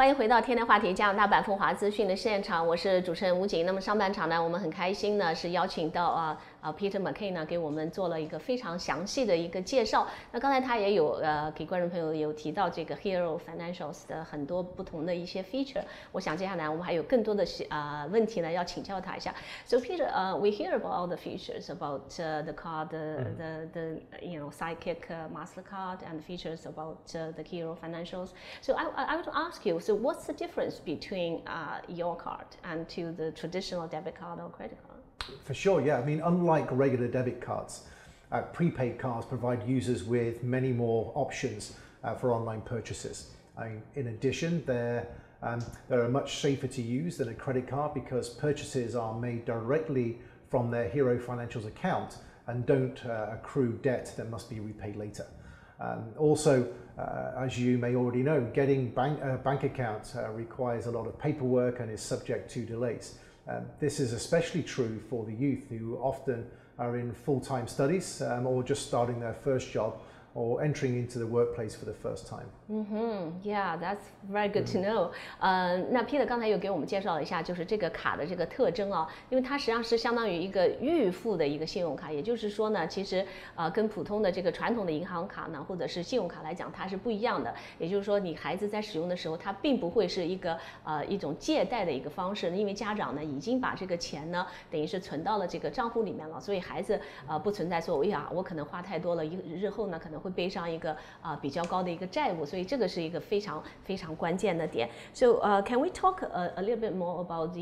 欢迎回到天天话题加拿大版富华资讯的现场，我是主持人吴景。那么上半场呢，我们很开心呢，是邀请到Peter McKay 呢给我们做了一个非常详细的一个介绍。那刚才他也有给观众朋友有提到这个 Hero Financials 的很多不同的一些 feature。我想接下来我们还有更多的问题呢要请教他一下。So Peter, we hear about all the features about the card, the Sidekick Mastercard, and the features about the Hero Financials. So I want to ask you. So what's the difference between your card and to the traditional debit card or credit card? For sure, yeah. I mean, unlike regular debit cards, prepaid cards provide users with many more options for online purchases. In addition, they're much safer to use than a credit card because purchases are made directly from their Hero Financials account and don't accrue debt that must be repaid later. Also, as you may already know, getting bank accounts requires a lot of paperwork and is subject to delays. This is especially true for the youth who often are in full-time studies or just starting their first job or entering into the workplace for the first time. Yeah, that's very good to know. 那 Peter 刚才有给我们介绍了一下，就是这个卡的这个特征啊，因为它实际上是相当于一个预付的一个信用卡，也就是说呢，其实跟普通的这个传统的银行卡呢，或者是信用卡来讲，它是不一样的。也就是说，你孩子在使用的时候，它并不会是一种借贷的一个方式，因为家长呢已经把这个钱呢，等于是存到了这个账户里面了，所以孩子不存在说，哎呀，我可能花太多了，日后呢可能会背上一个比较高的一个债务，所以这个是一个非常非常关键的点。So can we talk a little bit more about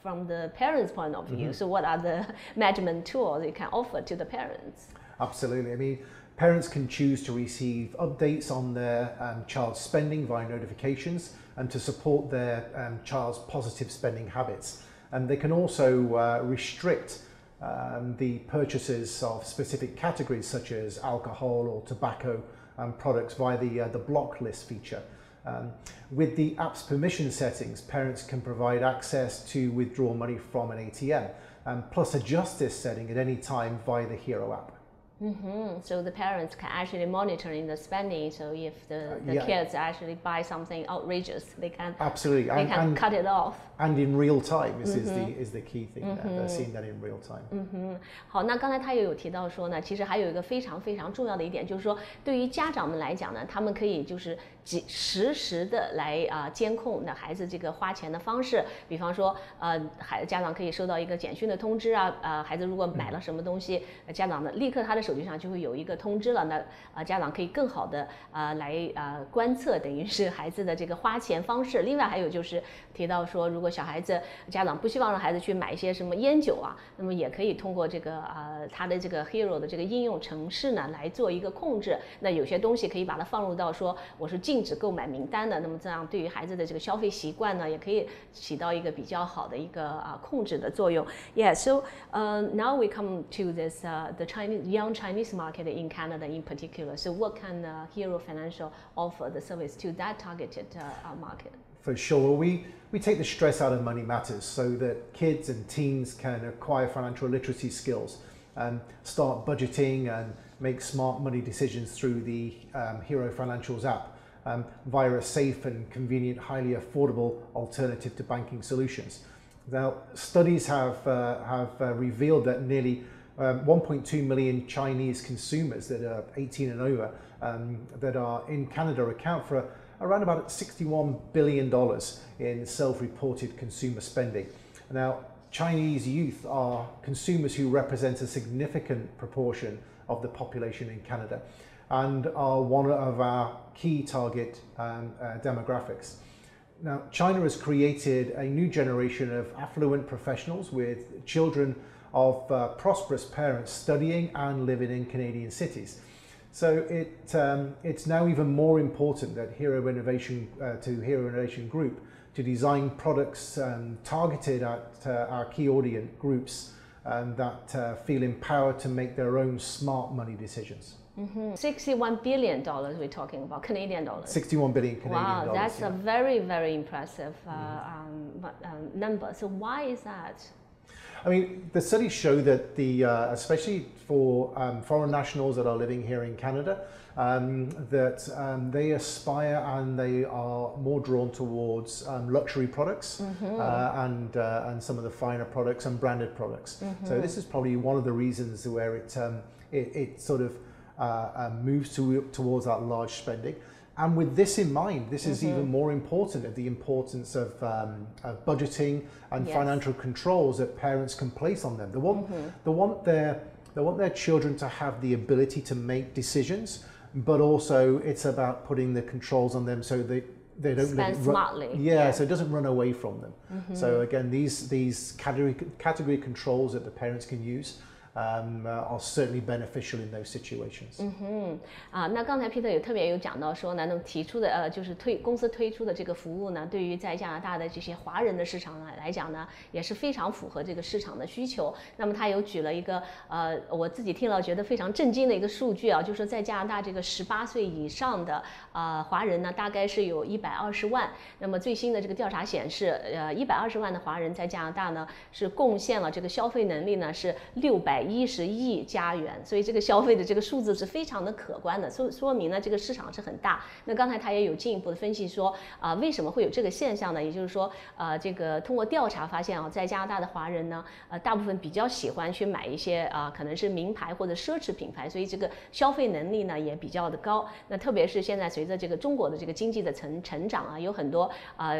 from the parents' point of view? So what are the management tools you can offer to the parents? Absolutely. I mean, parents can choose to receive updates on their child's spending via notifications and to support their child's positive spending habits. And they can also restrict the purchases of specific categories such as alcohol or tobacco products via the block list feature. With the app's permission settings, parents can provide access to withdraw money from an ATM, plus adjust this setting at any time via the Hero app. So the parents can actually monitoring the spending. So if the kids actually buy something outrageous, they can absolutely they can cut it off. And in real time is the key thing. They're seeing that in real time. 好，那刚才他也有提到说呢，其实还有一个非常非常重要的一点，就是说对于家长们来讲呢，他们可以就是实时的来监控那孩子这个花钱的方式。比方说家长可以收到一个简讯的通知孩子如果买了什么东西，家长呢立刻他的手机上就会有一个通知了，那家长可以更好的来观测，等于是孩子的这个花钱方式。另外还有就是提到说，如果小孩子家长不希望让孩子去买一些什么烟酒那么也可以通过这个他的这个 Hero 的这个应用程式呢来做一个控制。那有些东西可以把它放入到说我是禁止购买名单的，那么这样对于孩子的这个消费习惯呢，也可以起到一个比较好的一个控制的作用。Yeah, so now we come to this the young Chinese market in Canada in particular. So what can Hero Financial offer the service to that targeted market? For sure, we take the stress out of money matters so that kids and teens can acquire financial literacy skills and start budgeting and make smart money decisions through the Hero Financials app via a safe and convenient, highly affordable alternative to banking solutions. Now, studies have revealed that nearly 1.2 million Chinese consumers that are 18 and over that are in Canada account for around about $61 billion in self-reported consumer spending. Now, Chinese youth are consumers who represent a significant proportion of the population in Canada and are one of our key target demographics. Now, China has created a new generation of affluent professionals with children of prosperous parents studying and living in Canadian cities. So it's now even more important that Hero Innovation Group to design products targeted at our key audience groups that feel empowered to make their own smart money decisions. $61 billion we're talking about, Canadian dollars. 61 billion Canadian dollars. Wow, that's a very, very impressive number. So why is that? I mean, the studies show that especially for foreign nationals that are living here in Canada, that they aspire and they are more drawn towards luxury products and some of the finer products and branded products. So this is probably one of the reasons where it sort of moves towards that large spending. And with this in mind, this is even more important of the importance of budgeting and financial controls that parents can place on them. They want their children to have the ability to make decisions, but also it's about putting the controls on them so they don't spend smartly. So it doesn't run away from them. So again, these category controls that the parents can use are certainly beneficial in those situations. 那刚才 Peter 也特别有讲到说呢，那么提出的就是公司推出的这个服务呢，对于在加拿大的这些华人的市场来讲呢，也是非常符合这个市场的需求。那么他有举了一个我自己听了觉得非常震惊的一个数据啊，就是说在加拿大这个18岁以上的华人呢，大概是有120万。那么最新的这个调查显示，120万的华人在加拿大呢是贡献了这个消费能力呢是610亿加元，所以这个消费的这个数字是非常的可观的，说明呢这个市场是很大。那刚才他也有进一步的分析说为什么会有这个现象呢？也就是说这个通过调查发现啊，在加拿大的华人呢大部分比较喜欢去买一些可能是名牌或者奢侈品牌，所以这个消费能力呢也比较的高。那特别是现在随着这个中国的这个经济的成长啊，有很多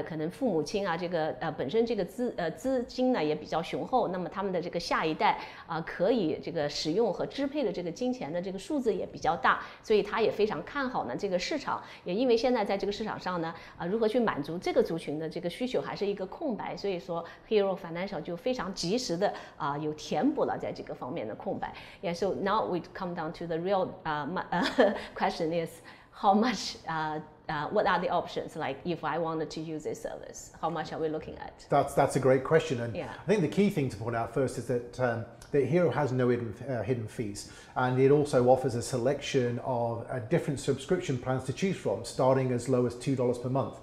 可能父母亲啊这个本身这个资金呢也比较雄厚，那么他们的这个下一代可以这个使用和支配的这个金钱的这个数字也比较大，所以他也非常看好呢这个市场。也因为现在在这个市场上呢如何去满足这个族群的这个需求还是一个空白，所以说 Hero Financial 就非常及时的有填补了在这个方面的空白。Yeah, so now we come down to the real question is how much what are the options? Like if I wanted to use this service, how much are we looking at? That's a great question, and Yeah. I think the key thing to point out first is that Hero has no hidden fees, and it also offers a selection of different subscription plans to choose from, starting as low as $2 per month.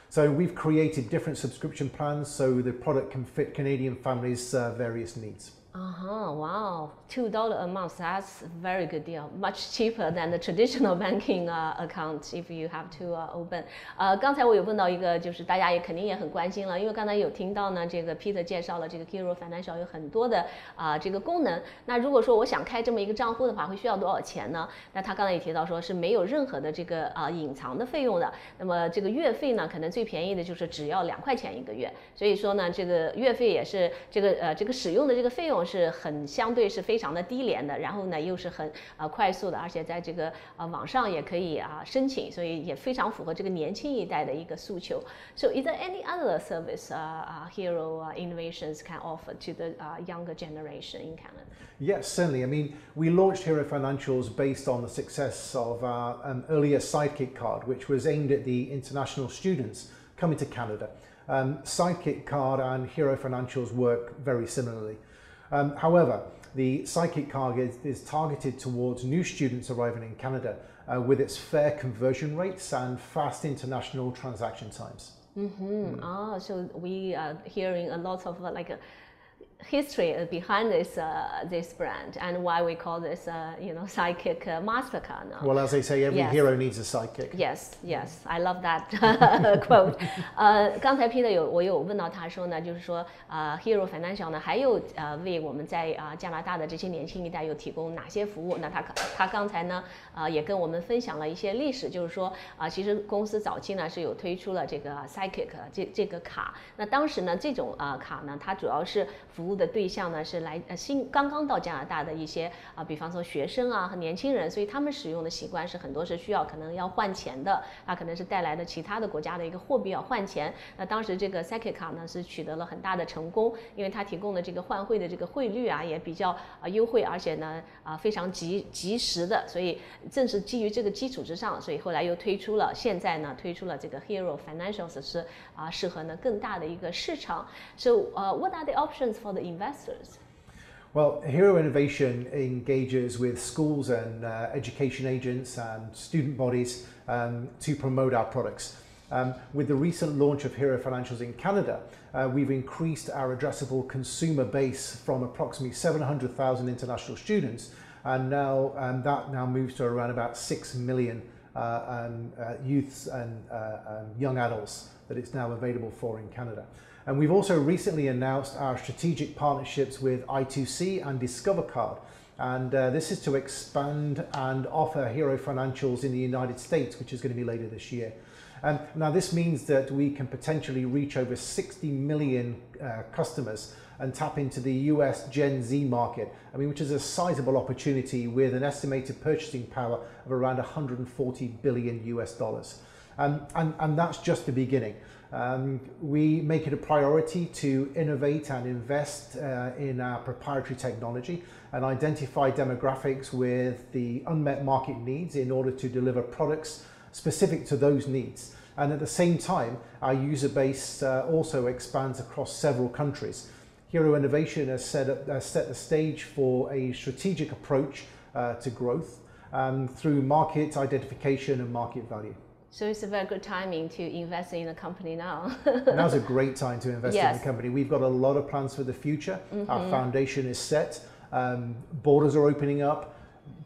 So we've created different subscription plans so the product can fit Canadian families' various needs. Wow, $2 a month, that's a very good deal. Much cheaper than the traditional banking account if you have to open. 刚才我有问到一个，就是大家也肯定也很关心了，因为刚才有听到呢，这个 Peter 介绍了这个 Hero Financial 有很多的这个功能。那如果说我想开这么一个账户的话，会需要多少钱呢？那他刚才也提到说是没有任何的这个隐藏的费用的。那么这个月费呢，可能最便宜的就是只要2块钱一个月。所以说呢，这个月费也是这个使用的这个费用是很相对是非常的低廉的，然后呢又是很快速的，而且在这个网上也可以申请，所以也非常符合这个年轻一代的一个诉求。So is there any other service Hero Innovations can offer to the younger generation in Canada? Yes, certainly. I mean, we launched Hero Financials based on the success of our earlier Sidekick card, which was aimed at the international students coming to Canada. Sidekick card and Hero Financials work very similarly. However, the Sidekick card is targeted towards new students arriving in Canada with its fair conversion rates and fast international transaction times. So we are hearing a lot of history behind this brand and why we call this Sidekick Mastercard now. Well, as they say, every hero needs a sidekick. Yes, I love that quote. 刚才 Peter 我有问到他说呢，就是说Hero Financial 呢还有为我们在加拿大的这些年轻一代有提供哪些服务？那他刚才呢也跟我们分享了一些历史，就是说其实公司早期呢是有推出了这个 Sidekick 这个卡。那当时呢这种卡呢，它主要是服务的对象呢是刚刚到加拿大的一些比方说学生和年轻人，所以他们使用的习惯是很多是需要可能要换钱的，可能是带来的其他的国家的一个货币要换钱。那当时这个 Sidekick 卡呢是取得了很大的成功，因为它提供的这个换汇的这个汇率也比较优惠，而且呢非常及时的，所以正是基于这个基础之上，所以后来又现在呢推出了这个 Hero Financials 是适合呢更大的一个市场。So what are the options for the investors? Well, Hero Innovation engages with schools and education agents and student bodies to promote our products. With the recent launch of Hero Financials in Canada, we've increased our addressable consumer base from approximately 700,000 international students, and now that now moves to around about 6 million youths and young adults that it's now available for in Canada. And we've also recently announced our strategic partnerships with I2C and Discover Card. And this is to expand and offer Hero Financials in the United States, which is going to be later this year. Now this means that we can potentially reach over 60 million customers and tap into the US Gen Z market, which is a sizable opportunity with an estimated purchasing power of around 140 billion US dollars. And that's just the beginning. We make it a priority to innovate and invest in our proprietary technology and identify demographics with the unmet market needs in order to deliver products specific to those needs. And at the same time, our user base also expands across several countries. Hero Innovation has set the stage for a strategic approach to growth through market identification and market value. So it's a very good timing to invest in the company now. Now's a great time to invest in the company. We've got a lot of plans for the future. Our foundation is set. Borders are opening up.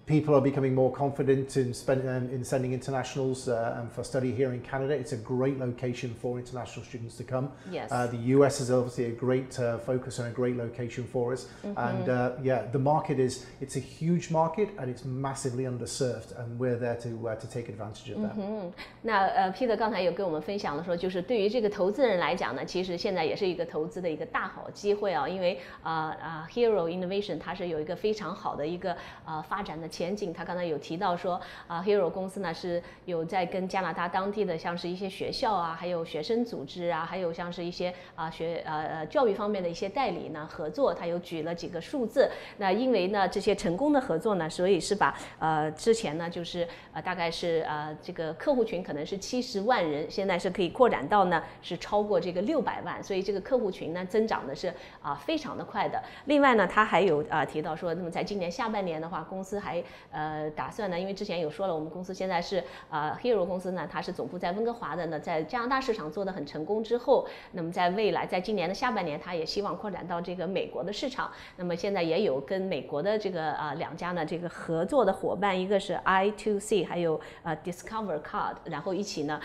People are becoming more confident in sending internationals for study here in Canada. It's a great location for international students to come. Yes. The US is obviously a great focus and a great location for us. And the market it's a huge market and it's massively underserved, and we're there to take advantage of that. 那Peter 刚才有跟我们分享了说，就是对于这个投资人来讲呢，其实现在也是一个投资的一个大好机会啊，因为Hero Innovation 它是有一个非常好的一个发展的前景。他刚才有提到说Hero 公司呢是有在跟加拿大当地的像是一些学校啊，还有学生组织啊，还有像是一些教育方面的一些代理呢合作。他有举了几个数字。那因为呢这些成功的合作呢，所以是把之前呢就是大概是这个客户群可能是70万人，现在是可以扩展到呢是超过这个600万，所以这个客户群呢增长的是非常的快的。另外呢他还有提到说，那么在今年下半年的话，公司还打算呢，因为之前有说了，我们公司现在是Hero 公司呢，它是总部在温哥华的呢，在加拿大市场做得很成功之后，那么在未来在今年的下半年，它也希望扩展到这个美国的市场。那么现在也有跟美国的这个两家呢这个合作的伙伴，一个是 I2C， 还有Discover Card， 然后一起呢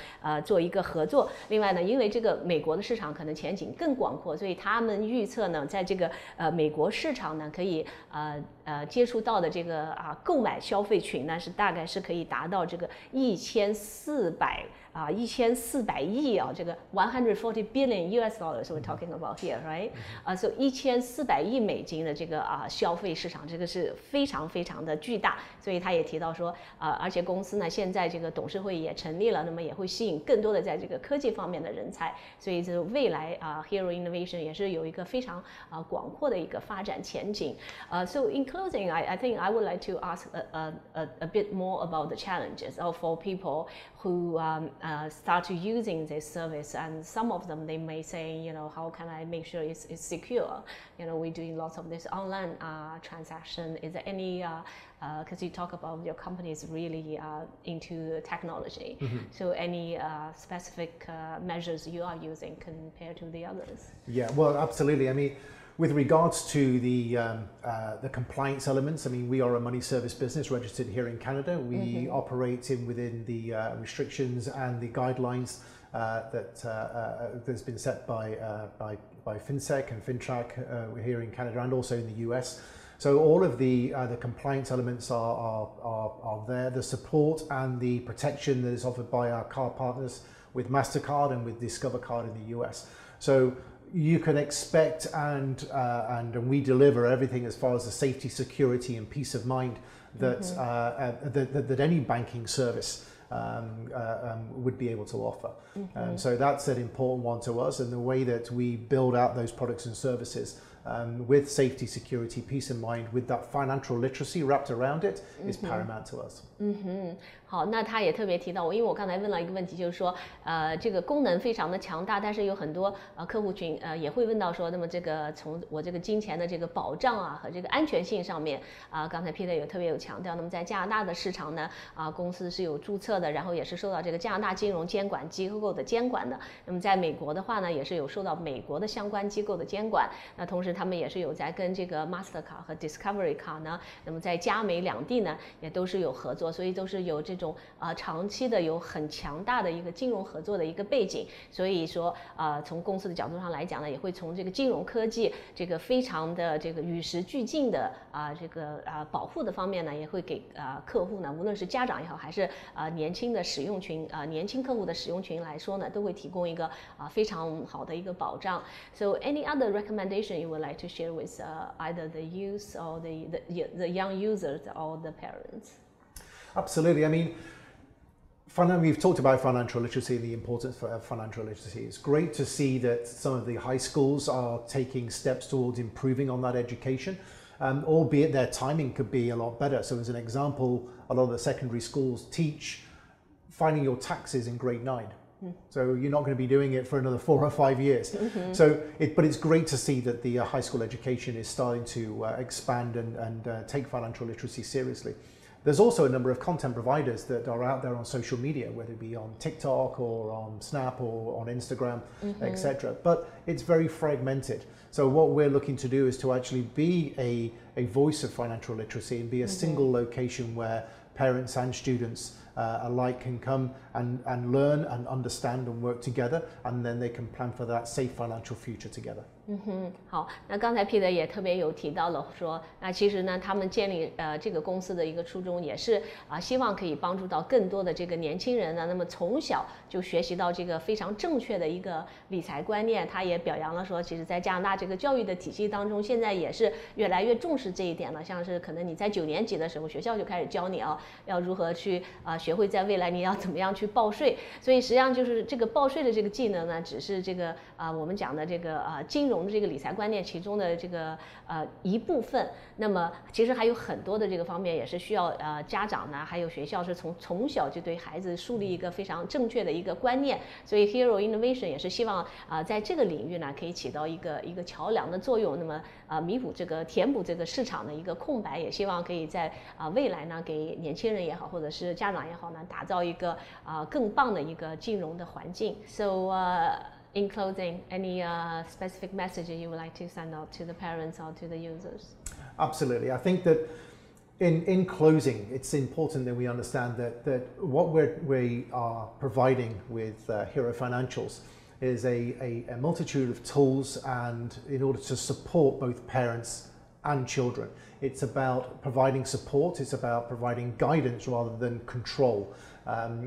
做一个合作。另外呢，因为这个美国的市场可能前景更广阔，所以他们预测呢，在这个美国市场呢可以接触到的这个购买消费群呢是大概是可以达到这个1400亿啊，这个140 billion US dollars we're talking about here, right? So 1400亿美金的这个消费市场，这个是非常非常的巨大。所以他也提到说而且公司呢现在这个董事会也成立了，那么也会吸引更多的在这个科技方面的人才，所以这未来Hero Innovation 也是有一个非常广阔的一个发展前景。So in closing, I think I would like to ask a bit more about the challenges for people who start to using this service, and some of them they may say, how can I make sure it's secure? We're doing lots of this online transaction. Is there any because you talk about your company is really into technology, so any specific measures you are using compared to the others? Yeah, well, absolutely. With regards to the compliance elements, we are a money service business registered here in Canada. We operate within the restrictions and the guidelines that's been set by FinSec and FinTrack here in Canada and also in the US. So all of the compliance elements are there. The support and the protection that is offered by our card partners with MasterCard and with Discover Card in the US. So you can expect and we deliver everything as far as the safety, security and peace of mind that that any banking service would be able to offer. So that's an important one to us, and the way that we build out those products and services with safety, security, peace of mind, with that financial literacy wrapped around it is paramount to us. 好，那他也特别提到我，因为我刚才问了一个问题，就是说，这个功能非常的强大，但是有很多客户群也会问到说，那么这个从我这个金钱的这个保障啊和这个安全性上面刚才 Peter 特别有强调，那么在加拿大的市场呢，公司是有注册的，然后也是受到这个加拿大金融监管机构的监管的。那么在美国的话呢，也是有受到美国的相关机构的监管。那同时他们也是有在跟这个 Mastercard 和 Discovery 卡呢，那么在加美两地呢也都是有合作，所以都是有这种长期的有很强大的一个金融合作的一个背景。所以说从公司的角度上来讲呢，也会从这个金融科技这个非常的这个与时俱进的这个保护的方面呢，也会给客户呢，无论是家长也好，还是年轻的使用群年轻客户的使用群来说呢，都会提供一个非常好的一个保障。So any other recommendation you would like to share with either the youth or the young users or the parents? Absolutely. I mean, we've talked about financial literacy and the importance of financial literacy. It's great to see that some of the high schools are taking steps towards improving on that education, albeit their timing could be a lot better. So as an example, a lot of the secondary schools teach filing your taxes in grade 9. So you're not going to be doing it for another 4 or 5 years. But it's great to see that the high school education is starting to expand and take financial literacy seriously. There's also a number of content providers that are out there on social media, whether it be on TikTok or on Snap or on Instagram, etc. But it's very fragmented. So what we're looking to do is to actually be a voice of financial literacy and be a single location where parents and students alike can come and learn and understand and work together, and then they can plan for that safe financial future together. 好，那刚才 Peter 也特别有提到了说，那其实呢，他们建立这个公司的一个初衷也是希望可以帮助到更多的这个年轻人呢，那么从小就学习到这个非常正确的一个理财观念。他也表扬了说，其实在加拿大这个教育的体系当中，现在也是越来越重视这一点了。像是可能你在9年级的时候，学校就开始教你要如何去学会在未来你要怎么样去报税。所以实际上就是这个报税的这个技能呢，只是这个我们讲的这个金融的这个理财观念其中的这个一部分。那么其实还有很多的这个方面也是需要家长呢，还有学校是从小就对孩子树立一个非常正确的一个观念。所以 Hero Innovation 也是希望在这个领域呢可以起到一个桥梁的作用。那么填补这个市场的一个空白，也希望可以在未来呢给年轻人也好，或者是家长也好呢，打造一个更棒的一个金融的环境。So in closing, any specific message you would like to send out to the parents or to the users? Absolutely. I think that in closing, it's important that we understand that what we are providing with Hero Financials is a multitude of tools, and in order to support both parents and children. It's about providing support, it's about providing guidance rather than control.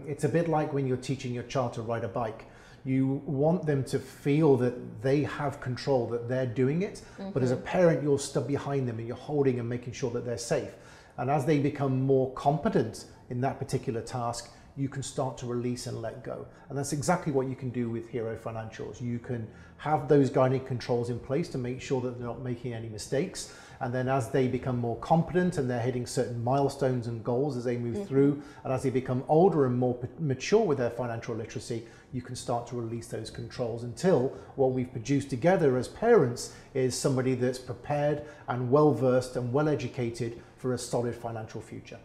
It's a bit like when you're teaching your child to ride a bike. You want them to feel that they have control, that they're doing it, but as a parent you're stood behind them and you're holding and making sure that they're safe. And as they become more competent in that particular task, you can start to release and let go. And that's exactly what you can do with Hero Financials. You can have those guiding controls in place to make sure that they're not making any mistakes. And then as they become more competent and they're hitting certain milestones and goals as they move through, and as they become older and more mature with their financial literacy, you can start to release those controls until what we've produced together as parents is somebody that's prepared and well-versed and well-educated for a solid financial future.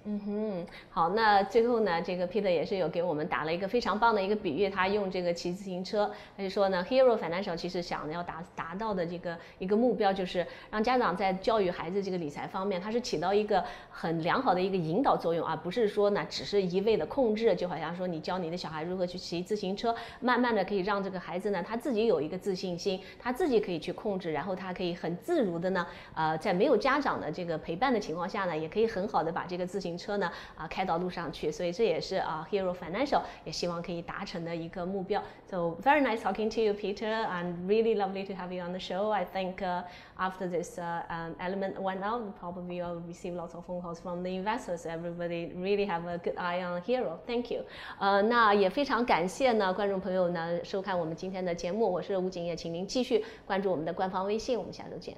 好，那最后呢，这个 Peter 也是有给我们打了一个非常棒的一个比喻，他用这个骑自行车，他就说呢 ，Hero Financial 其实想要达到的这个一个目标，就是让家长在教育孩子这个理财方面，它是起到一个很良好的一个引导作用啊，不是说呢只是一味的控制，就好像说你教你的小孩如何去骑自行车，慢慢的可以让这个孩子呢他自己有一个自信心，他自己可以去控制，然后他可以很自如的呢，在没有家长的这个陪伴的情况下呢，也可以很好的把这个自行车呢开到路上去，所以这也是Hero Financial 也希望可以达成的一个目标。So very nice talking to you, Peter, and really lovely to have you on the show. I think after this element went out, probably you'll receive lots of phone calls from the investors. Everybody really have a good eye on Hero. Thank you. 那也非常感谢呢观众朋友呢收看我们今天的节目，我是吴景叶，请您继续关注我们的官方微信，我们下周见。